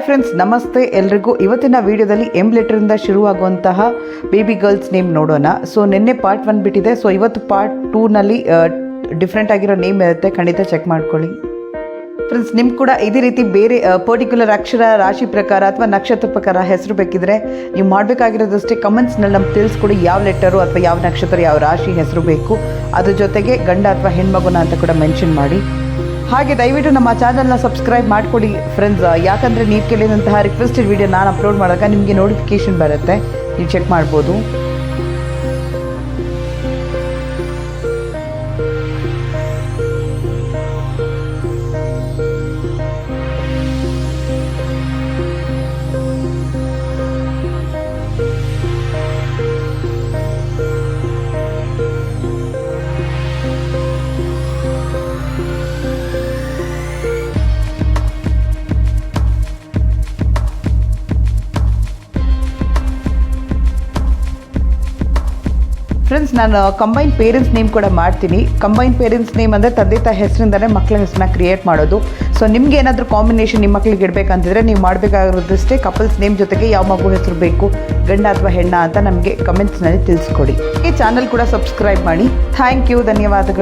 Friends ನಮಸ್ತೆ ಎಲ್ರಿಗೂ. ಇವತ್ತಿನ ವಿಡಿಯೋದಲ್ಲಿ ಲೆಟರಿಂದ ಶುರುವಾಗುವಂತಹ ಬೇಬಿ ಗರ್ಲ್ಸ್ ನೇಮ್ ನೋಡೋಣ. ಸೊ ನಿನ್ನೆ ಪಾರ್ಟ್ 1 ಬಿಟ್ಟಿದೆ. ಸೊ ಇವತ್ತು ಪಾರ್ಟ್ 2ನಲ್ಲಿ ಡಿಫ್ರೆಂಟ್ ಆಗಿರೋ ನೇಮ್ ಇರುತ್ತೆ, ಖಂಡಿತ ಚೆಕ್ ಮಾಡ್ಕೊಳ್ಳಿ. ಫ್ರೆಂಡ್ಸ್ ನಿಮ್ಗೆ ಕೂಡ ಇದೇ ರೀತಿ ಬೇರೆ ಪರ್ಟಿಕ್ಯುಲರ್ ಅಕ್ಷರ, ರಾಶಿ ಪ್ರಕಾರ ಅಥವಾ ನಕ್ಷತ್ರ ಪ್ರಕಾರ ಹೆಸರು ಬೇಕಿದ್ರೆ ನೀವು ಮಾಡಬೇಕಾಗಿರೋದಷ್ಟೇ ಕಮೆಂಟ್ಸ್ನಲ್ಲಿ ನಮ್ಗೆ ತಿಳಿಸ್ಕೊಡಿ ಯಾವ ಲೆಟರು ಅಥವಾ ಯಾವ ನಕ್ಷತ್ರ, ಯಾವ ರಾಶಿ ಹೆಸರು ಬೇಕು. ಅದ್ರ ಜೊತೆಗೆ ಗಂಡ ಅಥವಾ ಹೆಣ್ಮಗುನ ಅಂತ ಕೂಡ ಮೆನ್ಷನ್ ಮಾಡಿ. ಹಾಗೆ ದಯವಿಟ್ಟು ನಮ್ಮ ಚಾನಲ್ನ ಸಬ್ಸ್ಕ್ರೈಬ್ ಮಾಡಿಕೊಡಿ ಫ್ರೆಂಡ್ಸ್. ಯಾಕಂದರೆ ನೀವು ಕೇಳಿದಂತಹ ರಿಕ್ವೆಸ್ಟೆಡ್ ವಿಡಿಯೋ ನಾನು ಅಪ್ಲೋಡ್ ಮಾಡಿದಾಗ ನಿಮಗೆ ನೋಟಿಫಿಕೇಷನ್ ಬರುತ್ತೆ, ನೀವು ಚೆಕ್ ಮಾಡ್ಬೋದು. ಫ್ರೆಂಡ್ಸ್ ನಾನು ಕಂಬೈನ್ ಪೇರೆಂಟ್ಸ್ ನೇಮ್ ಕೂಡ ಮಾಡ್ತೀನಿ. ಕಂಬೈನ್ ಪೇರೆಂಟ್ಸ್ ನೇಮ್ ಅಂದರೆ ತಂದೆ ತಾಯಿ ಹೆಸರಿಂದಲೇ ಮಕ್ಕಳ ಹೆಸರನ್ನ ಕ್ರಿಯೇಟ್ ಮಾಡೋದು. ಸೊ ನಿಮ್ಗೆ ಏನಾದರೂ ಕಾಂಬಿನೇಷನ್ ನಿಮ್ಮ ಮಕ್ಕಳಿಗೆ ಇಡಬೇಕಂತಿದ್ರೆ ನೀವು ಮಾಡಬೇಕಾಗಿರೋದಷ್ಟೇ ಕಪಲ್ಸ್ ನೇಮ್ ಜೊತೆಗೆ ಯಾವ ಮಗು ಹೆಸರು ಬೇಕು, ಗಂಡ ಅಥವಾ ಹೆಣ್ಣ ಅಂತ ನಮಗೆ ಕಮೆಂಟ್ಸ್ನಲ್ಲಿ ತಿಳಿಸ್ಕೊಡಿ. ಈ ಚಾನಲ್ ಕೂಡ ಸಬ್ಸ್ಕ್ರೈಬ್ ಮಾಡಿ. ಥ್ಯಾಂಕ್ ಯು, ಧನ್ಯವಾದಗಳು.